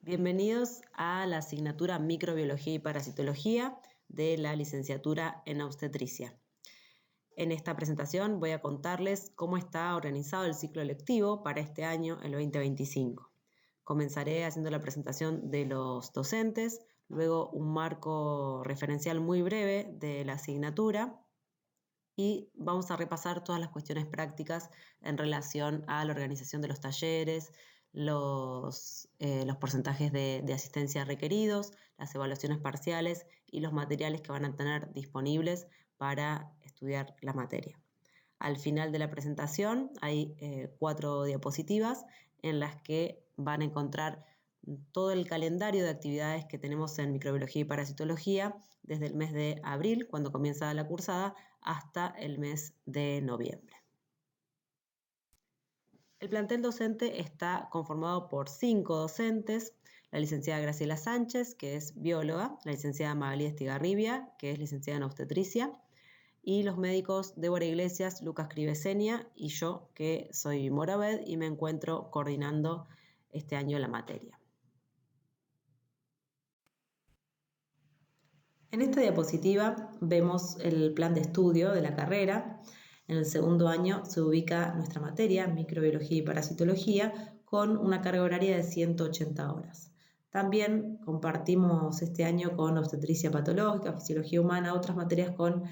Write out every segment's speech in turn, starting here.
Bienvenidos a la asignatura Microbiología y Parasitología de la licenciatura en Obstetricia. En esta presentación voy a contarles cómo está organizado el ciclo lectivo para este año, el 2025. Comenzaré haciendo la presentación de los docentes, luego un marco referencial muy breve de la asignatura y vamos a repasar todas las cuestiones prácticas en relación a la organización de los talleres, los porcentajes de asistencia requeridos, las evaluaciones parciales y los materiales que van a tener disponibles para estudiar la materia. Al final de la presentación hay 4 diapositivas en las que van a encontrar todo el calendario de actividades que tenemos en microbiología y parasitología desde el mes de abril, cuando comienza la cursada, hasta el mes de noviembre. El plantel docente está conformado por 5 docentes: la licenciada Graciela Sánchez, que es bióloga, la licenciada Magalí Estigarribia, que es licenciada en obstetricia, y los médicos Débora Iglesias, Lucas Crivesenia y yo, que soy Moraved y me encuentro coordinando este año la materia. En esta diapositiva vemos el plan de estudio de la carrera. En el segundo año se ubica nuestra materia, microbiología y parasitología, con una carga horaria de 180 horas. También compartimos este año con obstetricia patológica, fisiología humana, otras materias con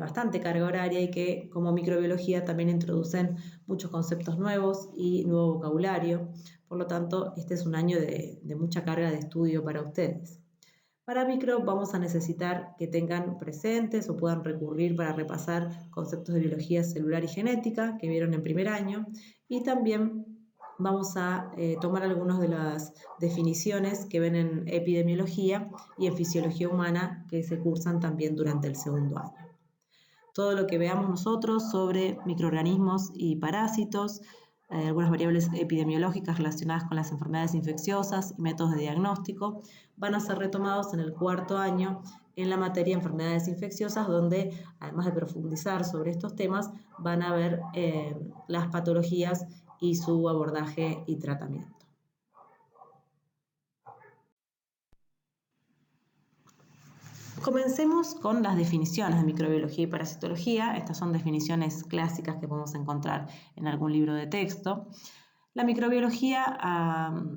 bastante carga horaria y que como microbiología también introducen muchos conceptos nuevos y nuevo vocabulario. Por lo tanto, este es un año de mucha carga de estudio para ustedes. Para micro vamos a necesitar que tengan presentes o puedan recurrir para repasar conceptos de biología celular y genética que vieron en primer año, y también vamos a tomar algunas de las definiciones que ven en epidemiología y en fisiología humana que se cursan también durante el segundo año. Todo lo que veamos nosotros sobre microorganismos y parásitos, algunas variables epidemiológicas relacionadas con las enfermedades infecciosas y métodos de diagnóstico, van a ser retomados en el cuarto año en la materia de enfermedades infecciosas, donde además de profundizar sobre estos temas, van a ver las patologías y su abordaje y tratamiento. Comencemos con las definiciones de microbiología y parasitología. Estas son definiciones clásicas que podemos encontrar en algún libro de texto. La microbiología,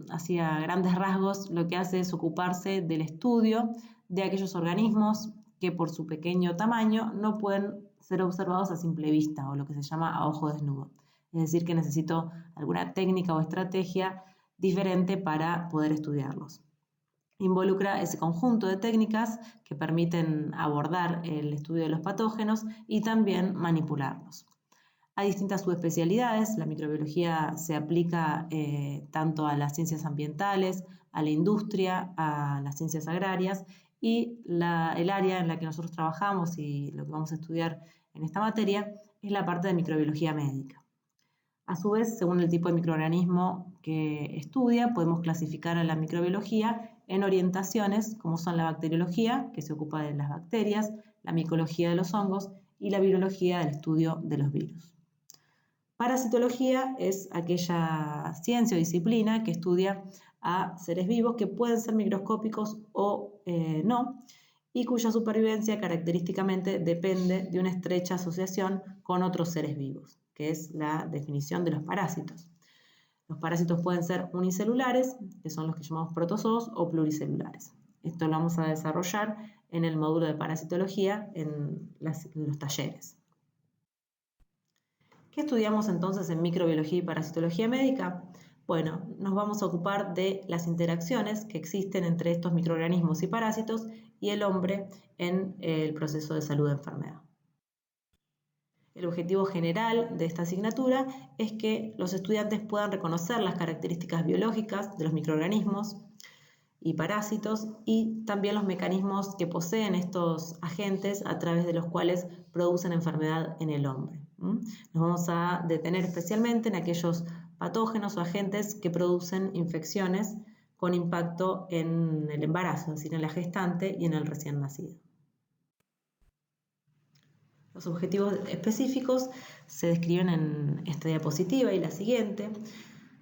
hacia grandes rasgos, lo que hace es ocuparse del estudio de aquellos organismos que por su pequeño tamaño no pueden ser observados a simple vista, o lo que se llama a ojo desnudo. Es decir, que necesito alguna técnica o estrategia diferente para poder estudiarlos. Involucra ese conjunto de técnicas que permiten abordar el estudio de los patógenos y también manipularlos. Hay distintas subespecialidades. La microbiología se aplica tanto a las ciencias ambientales, a la industria, a las ciencias agrarias, y el área en la que nosotros trabajamos y lo que vamos a estudiar en esta materia es la parte de microbiología médica. A su vez, según el tipo de microorganismo que estudia, podemos clasificar a la microbiología en orientaciones, como son la bacteriología, que se ocupa de las bacterias, la micología de los hongos y la virología del estudio de los virus. Parasitología es aquella ciencia o disciplina que estudia a seres vivos que pueden ser microscópicos o no, y cuya supervivencia característicamente depende de una estrecha asociación con otros seres vivos, que es la definición de los parásitos. Los parásitos pueden ser unicelulares, que son los que llamamos protozoos, o pluricelulares. Esto lo vamos a desarrollar en el módulo de parasitología en los talleres. ¿Qué estudiamos entonces en microbiología y parasitología médica? Bueno, nos vamos a ocupar de las interacciones que existen entre estos microorganismos y parásitos y el hombre en el proceso de salud de enfermedad. El objetivo general de esta asignatura es que los estudiantes puedan reconocer las características biológicas de los microorganismos y parásitos y también los mecanismos que poseen estos agentes a través de los cuales producen enfermedad en el hombre. Nos vamos a detener especialmente en aquellos patógenos o agentes que producen infecciones con impacto en el embarazo, es decir, en la gestante y en el recién nacido. Los objetivos específicos se describen en esta diapositiva y la siguiente.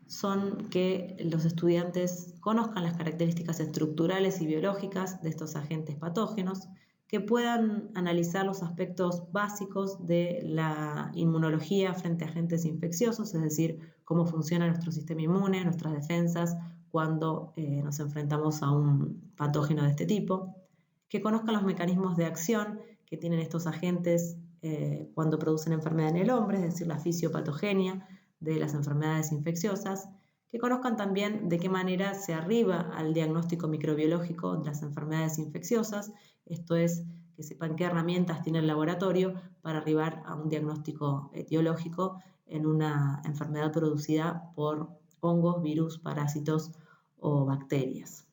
son que los estudiantes conozcan las características estructurales y biológicas de estos agentes patógenos, que puedan analizar los aspectos básicos de la inmunología frente a agentes infecciosos, es decir, cómo funciona nuestro sistema inmune, nuestras defensas cuando nos enfrentamos a un patógeno de este tipo, que conozcan los mecanismos de acción que tienen estos agentes cuando producen enfermedad en el hombre, es decir, la fisiopatogenia de las enfermedades infecciosas, que conozcan también de qué manera se arriba al diagnóstico microbiológico de las enfermedades infecciosas, esto es, que sepan qué herramientas tiene el laboratorio para arribar a un diagnóstico etiológico en una enfermedad producida por hongos, virus, parásitos o bacterias.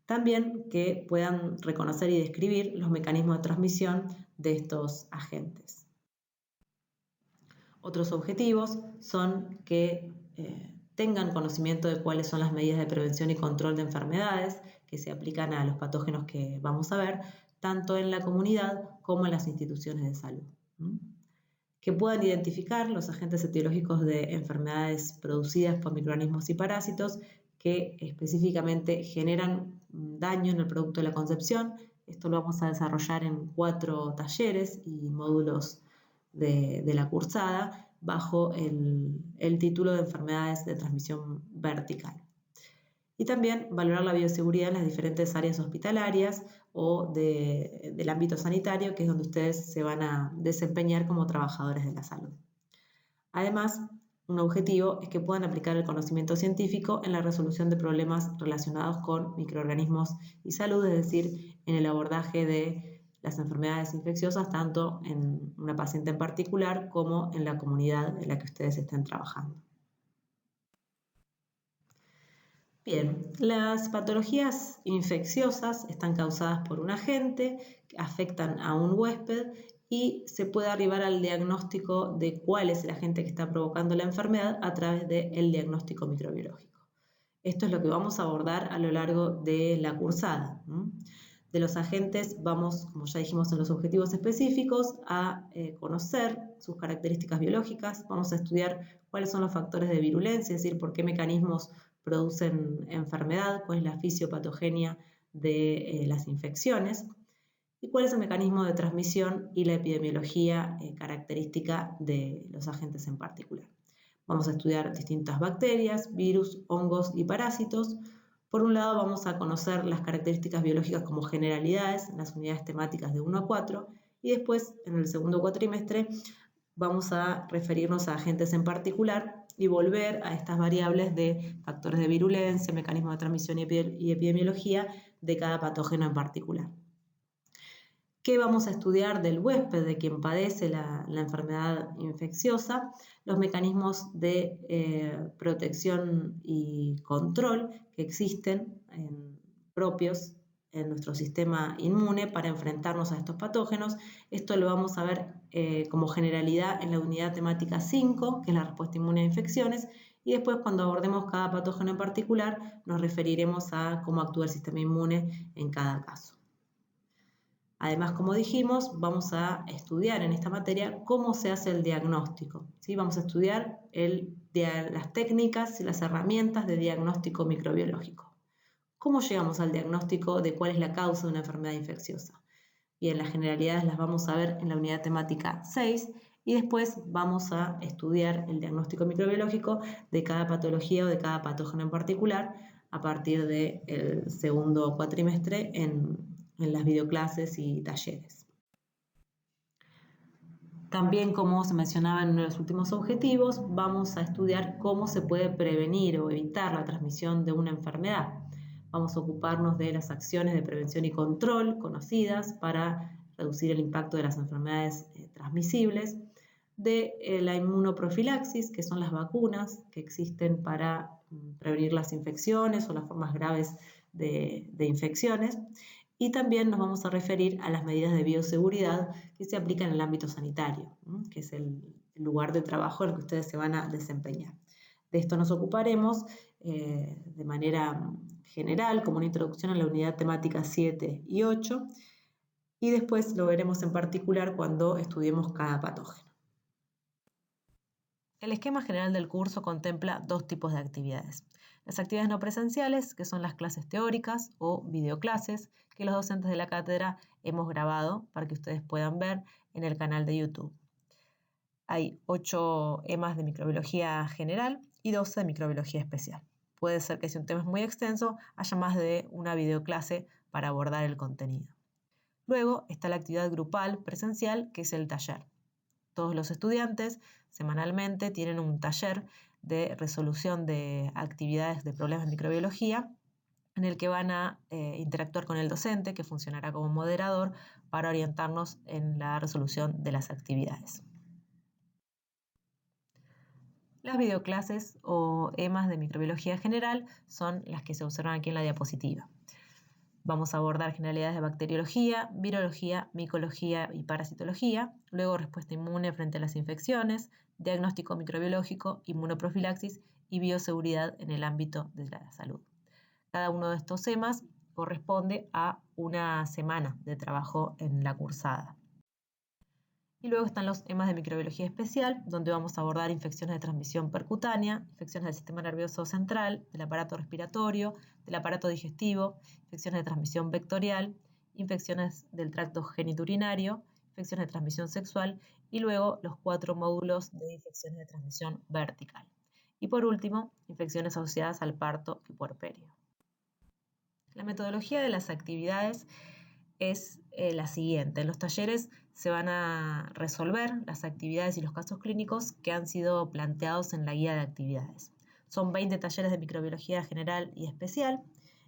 También que puedan reconocer y describir los mecanismos de transmisión de estos agentes. Otros objetivos son que tengan conocimiento de cuáles son las medidas de prevención y control de enfermedades que se aplican a los patógenos que vamos a ver, tanto en la comunidad como en las instituciones de salud. Que puedan identificar los agentes etiológicos de enfermedades producidas por microorganismos y parásitos que específicamente generan daño en el producto de la concepción. Esto lo vamos a desarrollar en 4 talleres y módulos de la cursada bajo el título de enfermedades de transmisión vertical. Y también valorar la bioseguridad en las diferentes áreas hospitalarias o del ámbito sanitario, que es donde ustedes se van a desempeñar como trabajadores de la salud. Además, un objetivo es que puedan aplicar el conocimiento científico en la resolución de problemas relacionados con microorganismos y salud, es decir, en el abordaje de las enfermedades infecciosas, tanto en una paciente en particular como en la comunidad en la que ustedes estén trabajando. Bien, las patologías infecciosas están causadas por un agente, que afectan a un huésped y se puede arribar al diagnóstico de cuál es el agente que está provocando la enfermedad a través del diagnóstico microbiológico. Esto es lo que vamos a abordar a lo largo de la cursada. De los agentes vamos, como ya dijimos en los objetivos específicos, a conocer sus características biológicas, vamos a estudiar cuáles son los factores de virulencia, es decir, por qué mecanismos producen enfermedad, cuál es la fisiopatogenia de las infecciones y cuál es el mecanismo de transmisión y la epidemiología característica de los agentes en particular. Vamos a estudiar distintas bacterias, virus, hongos y parásitos. Por un lado vamos a conocer las características biológicas como generalidades en las unidades temáticas de 1 a 4 y después en el segundo cuatrimestre vamos a referirnos a agentes en particular y volver a estas variables de factores de virulencia, mecanismos de transmisión y epidemiología de cada patógeno en particular. ¿Qué vamos a estudiar del huésped, de quien padece la enfermedad infecciosa? Los mecanismos de protección y control que existen propios en nuestro sistema inmune para enfrentarnos a estos patógenos. Esto lo vamos a ver como generalidad en la unidad temática 5, que es la respuesta inmune a infecciones, y después cuando abordemos cada patógeno en particular nos referiremos a cómo actúa el sistema inmune en cada caso. Además, como dijimos, vamos a estudiar en esta materia cómo se hace el diagnóstico. ¿Sí? Vamos a estudiar las técnicas y las herramientas de diagnóstico microbiológico. ¿Cómo llegamos al diagnóstico de cuál es la causa de una enfermedad infecciosa? Bien, las generalidades las vamos a ver en la unidad temática 6 y después vamos a estudiar el diagnóstico microbiológico de cada patología o de cada patógeno en particular a partir del segundo cuatrimestre en las videoclases y talleres. También, como se mencionaba en uno de los últimos objetivos, vamos a estudiar cómo se puede prevenir o evitar la transmisión de una enfermedad. Vamos a ocuparnos de las acciones de prevención y control conocidas para reducir el impacto de las enfermedades transmisibles, de la inmunoprofilaxis, que son las vacunas que existen para prevenir las infecciones o las formas graves de infecciones, y también nos vamos a referir a las medidas de bioseguridad que se aplican en el ámbito sanitario, que es el lugar de trabajo en el que ustedes se van a desempeñar. De esto nos ocuparemos de manera general, como una introducción a la unidad temática 7 y 8, y después lo veremos en particular cuando estudiemos cada patógeno. El esquema general del curso contempla dos tipos de actividades. Las actividades no presenciales, que son las clases teóricas o videoclases, que los docentes de la cátedra hemos grabado para que ustedes puedan ver en el canal de YouTube. Hay 8 EMAs de microbiología general y 12 de microbiología especial. Puede ser que si un tema es muy extenso, haya más de una videoclase para abordar el contenido. Luego está la actividad grupal presencial, que es el taller. Todos los estudiantes semanalmente tienen un taller de resolución de actividades de problemas de microbiología en el que van a interactuar con el docente, que funcionará como moderador para orientarnos en la resolución de las actividades. Las videoclases o EMAs de microbiología general son las que se observan aquí en la diapositiva. Vamos a abordar generalidades de bacteriología, virología, micología y parasitología, luego respuesta inmune frente a las infecciones, diagnóstico microbiológico, inmunoprofilaxis y bioseguridad en el ámbito de la salud. Cada uno de estos temas corresponde a una semana de trabajo en la cursada. Y luego están los EMAs de microbiología especial, donde vamos a abordar infecciones de transmisión percutánea, infecciones del sistema nervioso central, del aparato respiratorio, del aparato digestivo, infecciones de transmisión vectorial, infecciones del tracto genitourinario, infecciones de transmisión sexual y luego los 4 módulos de infecciones de transmisión vertical. Y por último, infecciones asociadas al parto y puerperio. La metodología de las actividades es la siguiente. En los talleres se van a resolver las actividades y los casos clínicos que han sido planteados en la guía de actividades. Son 20 talleres de microbiología general y especial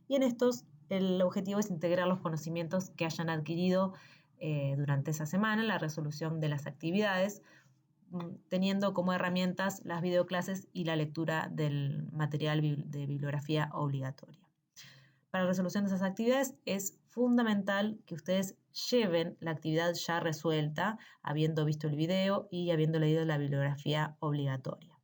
y en estos el objetivo es integrar los conocimientos que hayan adquirido durante esa semana en la resolución de las actividades, teniendo como herramientas las videoclases y la lectura del material de bibliografía obligatoria. Para la resolución de esas actividades es fundamental que ustedes lleven la actividad ya resuelta, habiendo visto el video y habiendo leído la bibliografía obligatoria.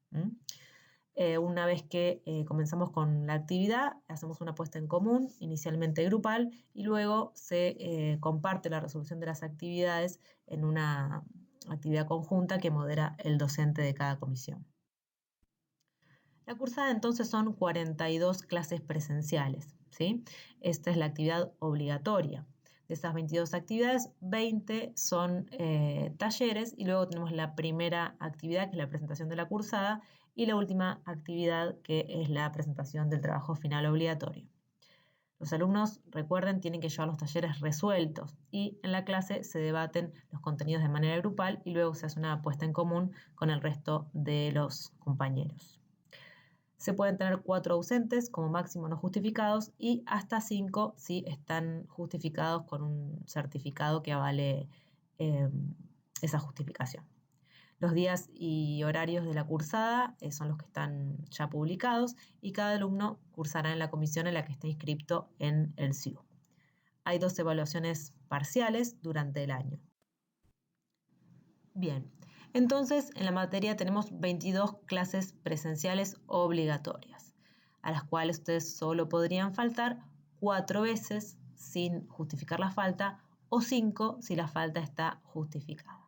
Una vez que comenzamos con la actividad, hacemos una puesta en común, inicialmente grupal, y luego se comparte la resolución de las actividades en una actividad conjunta que modera el docente de cada comisión. La cursada entonces son 42 clases presenciales, ¿sí? Esta es la actividad obligatoria. De esas 22 actividades, 20 son talleres y luego tenemos la primera actividad, que es la presentación de la cursada, y la última actividad, que es la presentación del trabajo final obligatorio. Los alumnos, recuerden, tienen que llevar los talleres resueltos y en la clase se debaten los contenidos de manera grupal y luego se hace una puesta en común con el resto de los compañeros. Se pueden tener 4 ausentes como máximo no justificados y hasta 5 si están justificados con un certificado que avale esa justificación. Los días y horarios de la cursada son los que están ya publicados y cada alumno cursará en la comisión en la que esté inscripto en el SIU. Hay 2 evaluaciones parciales durante el año. Bien, entonces en la materia tenemos 22 clases presenciales obligatorias, a las cuales ustedes solo podrían faltar 4 veces sin justificar la falta o 5 si la falta está justificada.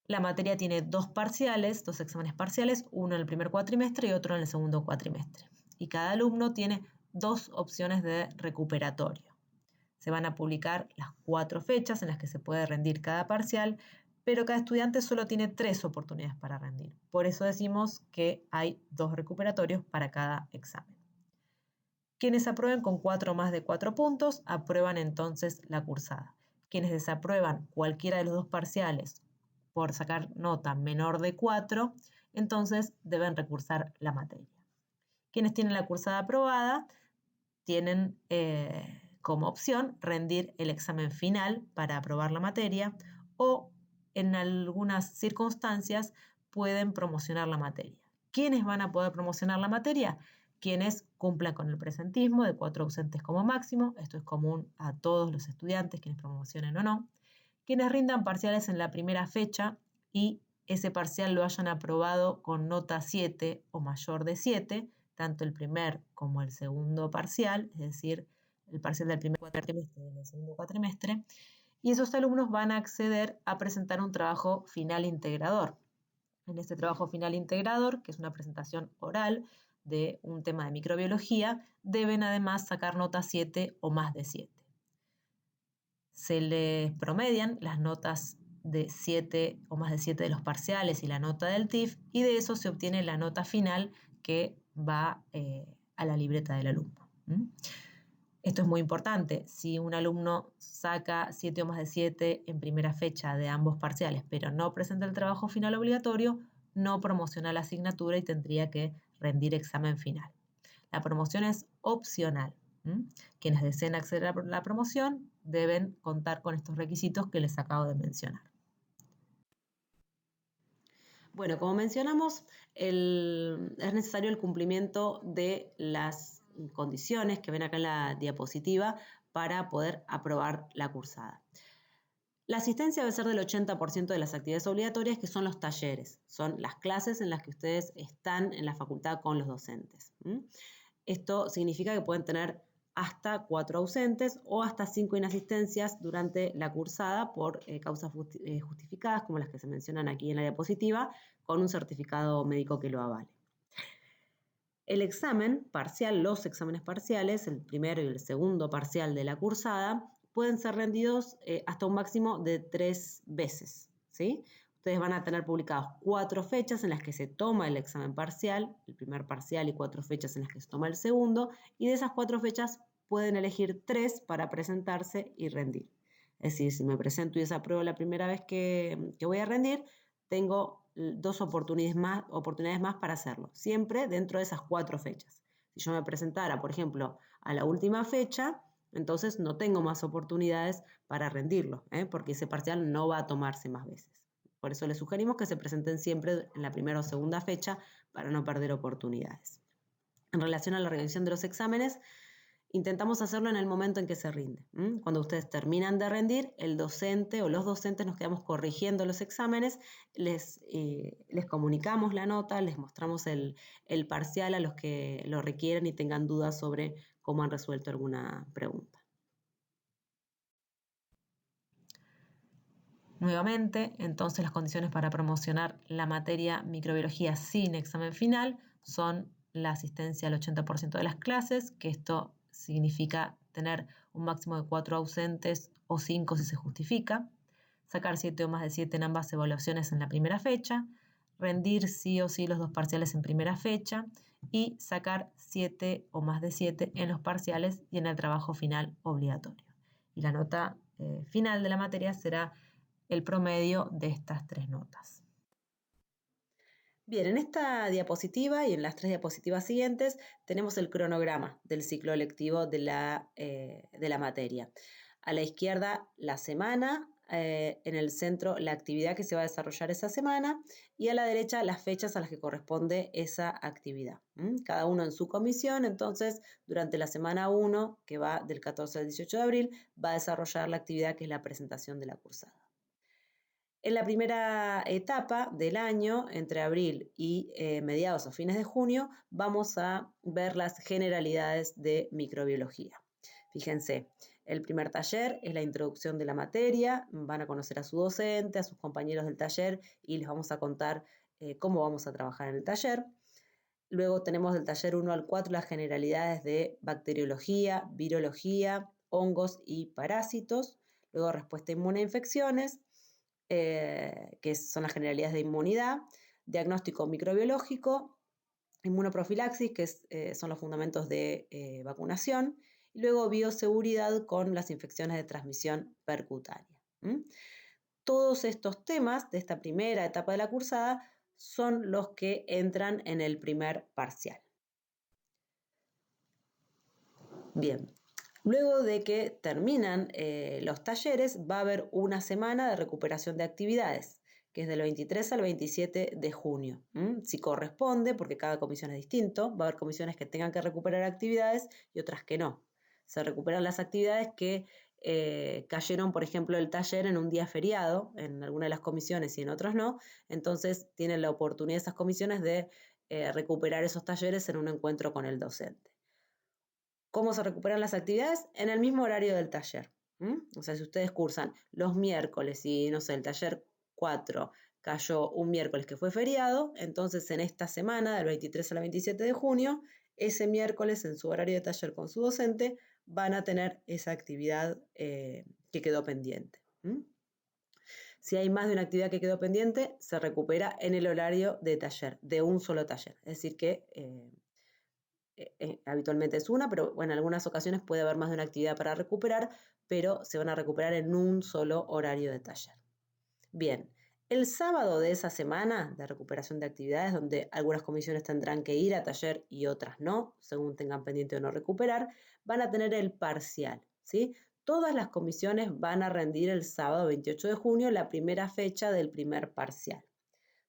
La materia tiene 2 parciales, 2 exámenes parciales, uno en el primer cuatrimestre y otro en el segundo cuatrimestre. Y cada alumno tiene 2 opciones de recuperatorio. Se van a publicar las 4 fechas en las que se puede rendir cada parcial, pero cada estudiante solo tiene 3 oportunidades para rendir. Por eso decimos que hay 2 recuperatorios para cada examen. Quienes aprueben con 4 o más de 4 puntos, aprueban entonces la cursada. Quienes desaprueban cualquiera de los 2 parciales por sacar nota menor de 4, entonces deben recursar la materia. Quienes tienen la cursada aprobada tienen como opción rendir el examen final para aprobar la materia o en algunas circunstancias pueden promocionar la materia. ¿Quiénes van a poder promocionar la materia? Quienes cumplan con el presentismo de 4 ausentes como máximo, esto es común a todos los estudiantes, quienes promocionen o no, quienes rindan parciales en la primera fecha y ese parcial lo hayan aprobado con nota 7 o mayor de 7, tanto el primer como el segundo parcial, es decir, el parcial del primer cuatrimestre y del segundo cuatrimestre, y esos alumnos van a acceder a presentar un trabajo final integrador. En este trabajo final integrador, que es una presentación oral de un tema de microbiología, deben además sacar nota 7 o más de 7. Se les promedian las notas de 7 o más de 7 de los parciales y la nota del TIF, y de eso se obtiene la nota final que va a la libreta del alumno. Esto es muy importante. Si un alumno saca 7 o más de 7 en primera fecha de ambos parciales, pero no presenta el trabajo final obligatorio, no promociona la asignatura y tendría que rendir examen final. La promoción es opcional. Quienes deseen acceder a la promoción deben contar con estos requisitos que les acabo de mencionar. Bueno, como mencionamos, es necesario el cumplimiento de las condiciones que ven acá en la diapositiva para poder aprobar la cursada. La asistencia debe ser del 80% de las actividades obligatorias, que son los talleres, son las clases en las que ustedes están en la facultad con los docentes. Esto significa que pueden tener hasta 4 ausentes o hasta 5 inasistencias durante la cursada por causas justificadas, como las que se mencionan aquí en la diapositiva, con un certificado médico que lo avale. El examen parcial, los exámenes parciales, el primero y el segundo parcial de la cursada, pueden ser rendidos hasta un máximo de 3 veces, ¿sí? Ustedes van a tener publicados 4 fechas en las que se toma el examen parcial, el primer parcial, y 4 fechas en las que se toma el segundo, y de esas 4 fechas pueden elegir 3 para presentarse y rendir. Es decir, si me presento y desapruebo la primera vez que voy a rendir, tengo 2 oportunidades más para hacerlo, siempre dentro de esas 4 fechas. Si yo me presentara, por ejemplo, a la última fecha, entonces no tengo más oportunidades para rendirlo, porque ese parcial no va a tomarse más veces. Por eso les sugerimos que se presenten siempre en la primera o segunda fecha para no perder oportunidades. En relación a la organización de los exámenes, intentamos hacerlo en el momento en que se rinde. Cuando ustedes terminan de rendir, el docente o los docentes nos quedamos corrigiendo los exámenes, les comunicamos la nota, les mostramos el parcial a los que lo requieren y tengan dudas sobre cómo han resuelto alguna pregunta. Nuevamente, entonces las condiciones para promocionar la materia microbiología sin examen final son la asistencia al 80% de las clases, que esto significa tener un máximo de 4 ausentes o 5 si se justifica, sacar 7 o más de 7 en ambas evaluaciones en la primera fecha, rendir sí o sí los 2 parciales en primera fecha y sacar 7 o más de 7 en los parciales y en el trabajo final obligatorio. Y la nota final de la materia será el promedio de estas 3 notas. Bien, en esta diapositiva y en las 3 diapositivas siguientes tenemos el cronograma del ciclo lectivo de la materia. A la izquierda, la semana, en el centro, la actividad que se va a desarrollar esa semana, y a la derecha, las fechas a las que corresponde esa actividad. Cada uno en su comisión, entonces, durante la semana 1, que va del 14 al 18 de abril, va a desarrollar la actividad que es la presentación de la cursada. En la primera etapa del año, entre abril y mediados o fines de junio, vamos a ver las generalidades de microbiología. Fíjense, el primer taller es la introducción de la materia, van a conocer a su docente, a sus compañeros del taller y les vamos a contar cómo vamos a trabajar en el taller. Luego tenemos del taller 1 al 4 las generalidades de bacteriología, virología, hongos y parásitos. Luego respuesta inmune a infecciones, que son las generalidades de inmunidad, diagnóstico microbiológico, inmunoprofilaxis, que son los fundamentos de vacunación, y luego bioseguridad con las infecciones de transmisión percutánea. Todos estos temas de esta primera etapa de la cursada son los que entran en el primer parcial. Bien, luego de que terminan los talleres, va a haber una semana de recuperación de actividades, que es del 23 al 27 de junio. Si corresponde, porque cada comisión es distinto, va a haber comisiones que tengan que recuperar actividades y otras que no. Se recuperan las actividades que cayeron, por ejemplo, el taller en un día feriado, en alguna de las comisiones y en otros no, entonces tienen la oportunidad esas comisiones de recuperar esos talleres en un encuentro con el docente. ¿Cómo se recuperan las actividades? En el mismo horario del taller. O sea, si ustedes cursan los miércoles y, no sé, el taller 4 cayó un miércoles que fue feriado, entonces en esta semana, del 23 al 27 de junio, ese miércoles en su horario de taller con su docente, van a tener esa actividad que quedó pendiente. Si hay más de una actividad que quedó pendiente, se recupera en el horario de taller, de un solo taller. Es decir que habitualmente es una, pero bueno, en algunas ocasiones puede haber más de una actividad para recuperar, pero se van a recuperar en un solo horario de taller. Bien, el sábado de esa semana de recuperación de actividades, donde algunas comisiones tendrán que ir a taller y otras no, según tengan pendiente o no recuperar, van a tener el parcial, ¿sí? Todas las comisiones van a rendir el sábado 28 de junio, la primera fecha del primer parcial.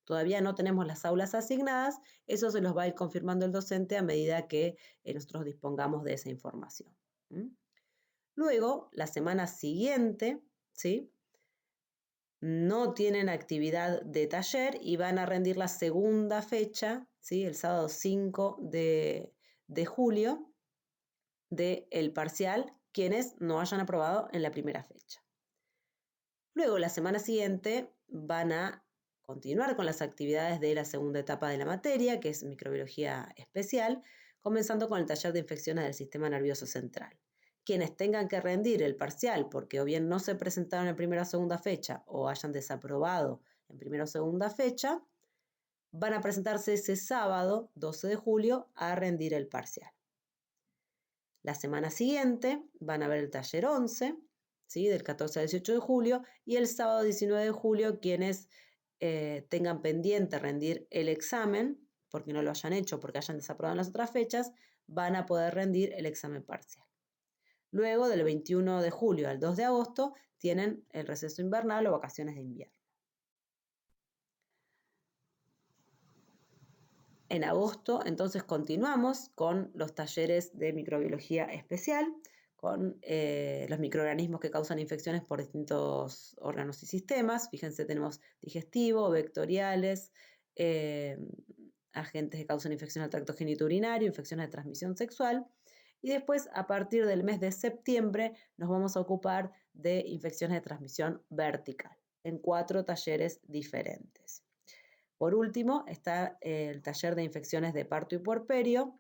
Todavía no tenemos las aulas asignadas, eso se los va a ir confirmando el docente a medida que nosotros dispongamos de esa información. Luego, la semana siguiente, ¿sí?, no tienen actividad de taller y van a rendir la segunda fecha, ¿sí?, el sábado 5 de julio, del parcial, quienes no hayan aprobado en la primera fecha. Luego, la semana siguiente, van a continuar con las actividades de la segunda etapa de la materia, que es microbiología especial, comenzando con el taller de infecciones del sistema nervioso central. Quienes tengan que rendir el parcial porque o bien no se presentaron en primera o segunda fecha o hayan desaprobado en primera o segunda fecha, van a presentarse ese sábado, 12 de julio, a rendir el parcial. La semana siguiente van a ver el taller 11, ¿sí?, del 14 al 18 de julio, y el sábado 19 de julio quienes tengan pendiente rendir el examen, porque no lo hayan hecho, porque hayan desaprobado en las otras fechas, van a poder rendir el examen parcial. Luego, del 21 de julio al 2 de agosto, tienen el receso invernal o vacaciones de invierno. En agosto, entonces, continuamos con los talleres de microbiología especial, con los microorganismos que causan infecciones por distintos órganos y sistemas. Fíjense, tenemos digestivo, vectoriales, agentes que causan infecciones al tracto genitourinario, infecciones de transmisión sexual. Y después, a partir del mes de septiembre, nos vamos a ocupar de infecciones de transmisión vertical, en 4 talleres diferentes. Por último, está el taller de infecciones de parto y puerperio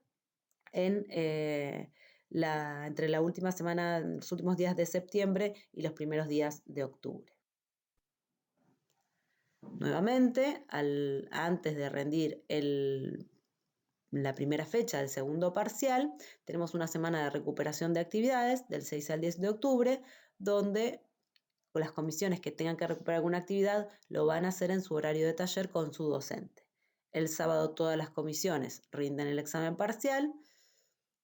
entre la última semana, los últimos días de septiembre y los primeros días de octubre. Nuevamente, antes de rendir la primera fecha del segundo parcial, tenemos una semana de recuperación de actividades del 6 al 10 de octubre, donde las comisiones que tengan que recuperar alguna actividad lo van a hacer en su horario de taller con su docente. El sábado todas las comisiones rinden el examen parcial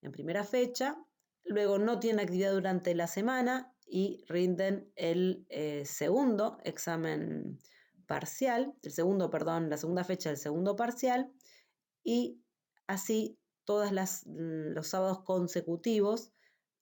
en primera fecha, luego no tienen actividad durante la semana y rinden el segundo examen parcial, la segunda fecha del segundo parcial, y así todos los sábados consecutivos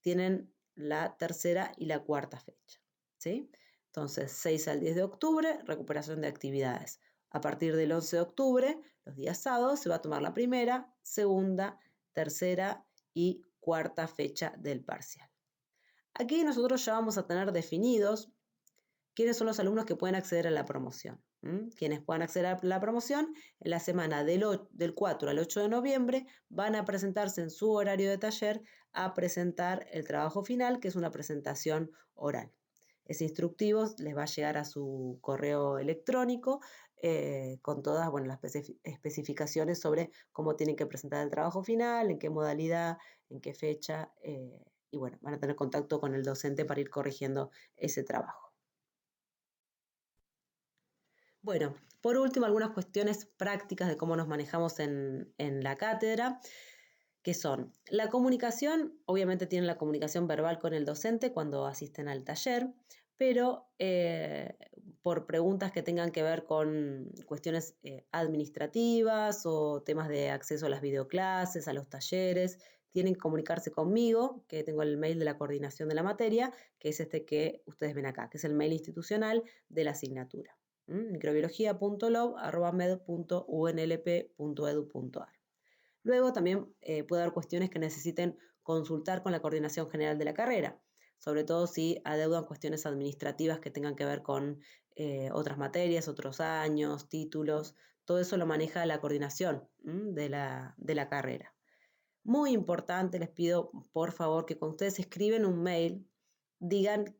tienen la tercera y la cuarta fecha, ¿sí? Entonces, 6 al 10 de octubre, recuperación de actividades. A partir del 11 de octubre, los días sábados, se va a tomar la primera, segunda, tercera y cuarta fecha del parcial. Aquí nosotros ya vamos a tener definidos quiénes son los alumnos que pueden acceder a la promoción. Quienes puedan acceder a la promoción, en la semana del 4 al 8 de noviembre van a presentarse en su horario de taller a presentar el trabajo final, que es una presentación oral. Ese instructivo les va a llegar a su correo electrónico con todas las especificaciones sobre cómo tienen que presentar el trabajo final, en qué modalidad, en qué fecha, y van a tener contacto con el docente para ir corrigiendo ese trabajo. Bueno, por último, algunas cuestiones prácticas de cómo nos manejamos en la cátedra, que son la comunicación. Obviamente tienen la comunicación verbal con el docente cuando asisten al taller, pero por preguntas que tengan que ver con cuestiones administrativas o temas de acceso a las videoclases, a los talleres, tienen que comunicarse conmigo, que tengo el mail de la coordinación de la materia, que es este que ustedes ven acá, que es el mail institucional de la asignatura. microbiología.lob@med.unlp.edu.ar. Luego también puede haber cuestiones que necesiten consultar con la coordinación general de la carrera. sobre todo si adeudan cuestiones administrativas que tengan que ver con otras materias, otros años, títulos, todo eso lo maneja la coordinación de la carrera. Muy importante, les pido por favor que cuando ustedes escriben un mail digan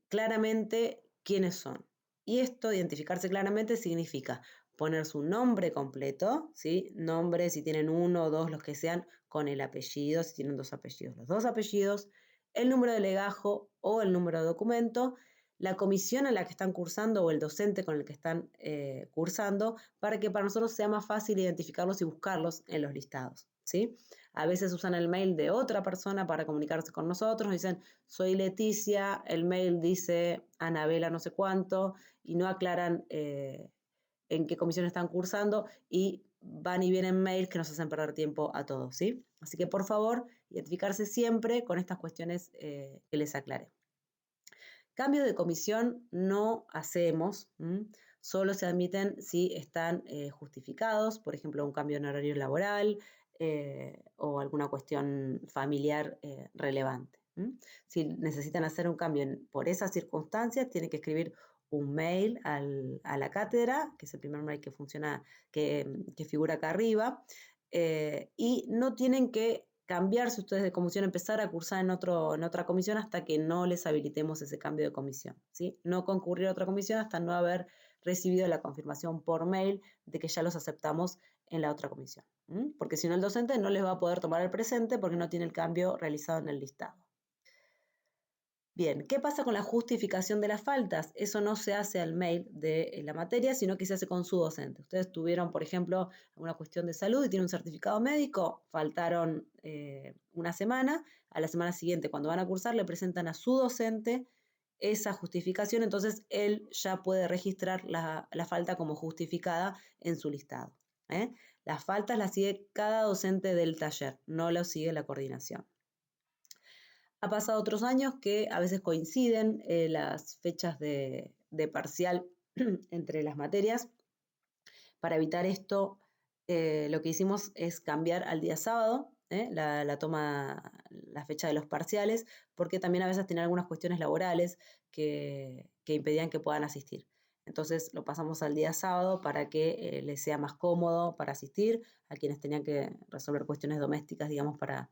claramente quiénes son. Y esto, identificarse claramente, significa poner su nombre completo, ¿sí? Nombre, si tienen uno o dos, los que sean, con el apellido, si tienen dos apellidos, los dos apellidos, el número de legajo o el número de documento, la comisión en la que están cursando o el docente con el que están cursando, para que para nosotros sea más fácil identificarlos y buscarlos en los listados, ¿sí? A veces usan el mail de otra persona para comunicarse con nosotros, dicen, soy Leticia, el mail dice Anabela no sé cuánto, y no aclaran en qué comisión están cursando, y van y vienen mails que nos hacen perder tiempo a todos, ¿sí? Así que por favor, identificarse siempre con estas cuestiones que les aclaré. Cambio de comisión no hacemos, solo se admiten si están justificados, por ejemplo, un cambio en horario laboral o alguna cuestión familiar relevante. Si necesitan hacer un cambio por esas circunstancias, tienen que escribir un mail a la cátedra, que es el primer mail que funciona, que figura acá arriba, y no tienen que cambiarse ustedes de comisión, empezar a cursar en otra comisión hasta que no les habilitemos ese cambio de comisión, ¿sí? No concurrir a otra comisión hasta no haber recibido la confirmación por mail de que ya los aceptamos en la otra comisión, porque si no el docente no les va a poder tomar el presente porque no tiene el cambio realizado en el listado. Bien, ¿qué pasa con la justificación de las faltas? Eso no se hace al mail de la materia, sino que se hace con su docente. Ustedes tuvieron, por ejemplo, alguna cuestión de salud y tienen un certificado médico, faltaron una semana, a la semana siguiente, cuando van a cursar, le presentan a su docente esa justificación, entonces él ya puede registrar la falta como justificada en su listado. Las faltas las sigue cada docente del taller, no lo sigue la coordinación. Ha pasado otros años que a veces coinciden las fechas de parcial entre las materias. Para evitar esto, lo que hicimos es cambiar al día sábado la fecha de los parciales, porque también a veces tienen algunas cuestiones laborales que impedían que puedan asistir. Entonces lo pasamos al día sábado para que les sea más cómodo para asistir, a quienes tenían que resolver cuestiones domésticas, digamos, para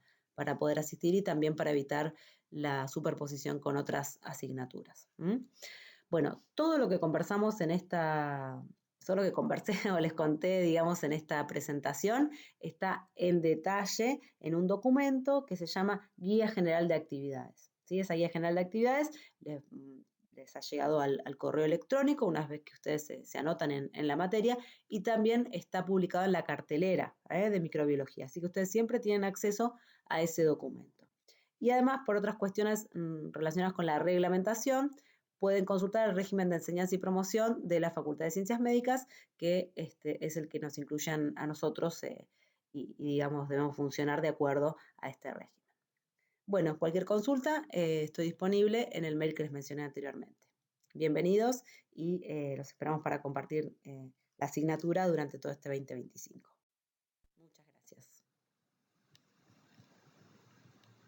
poder asistir, y también para evitar la superposición con otras asignaturas. Bueno, todo lo que conversamos todo lo que conversé o les conté, digamos, en esta presentación, está en detalle en un documento que se llama Guía General de Actividades. ¿Sí? Esa Guía General de Actividades les ha llegado al correo electrónico una vez que ustedes se anotan en la materia, y también está publicado en la cartelera de microbiología, así que ustedes siempre tienen acceso a ese documento. Y además, por otras cuestiones relacionadas con la reglamentación, pueden consultar el régimen de enseñanza y promoción de la Facultad de Ciencias Médicas, que es el que nos incluyen a nosotros y digamos, debemos funcionar de acuerdo a este régimen. Bueno, cualquier consulta, estoy disponible en el mail que les mencioné anteriormente. Bienvenidos y los esperamos para compartir la asignatura durante todo este 2025.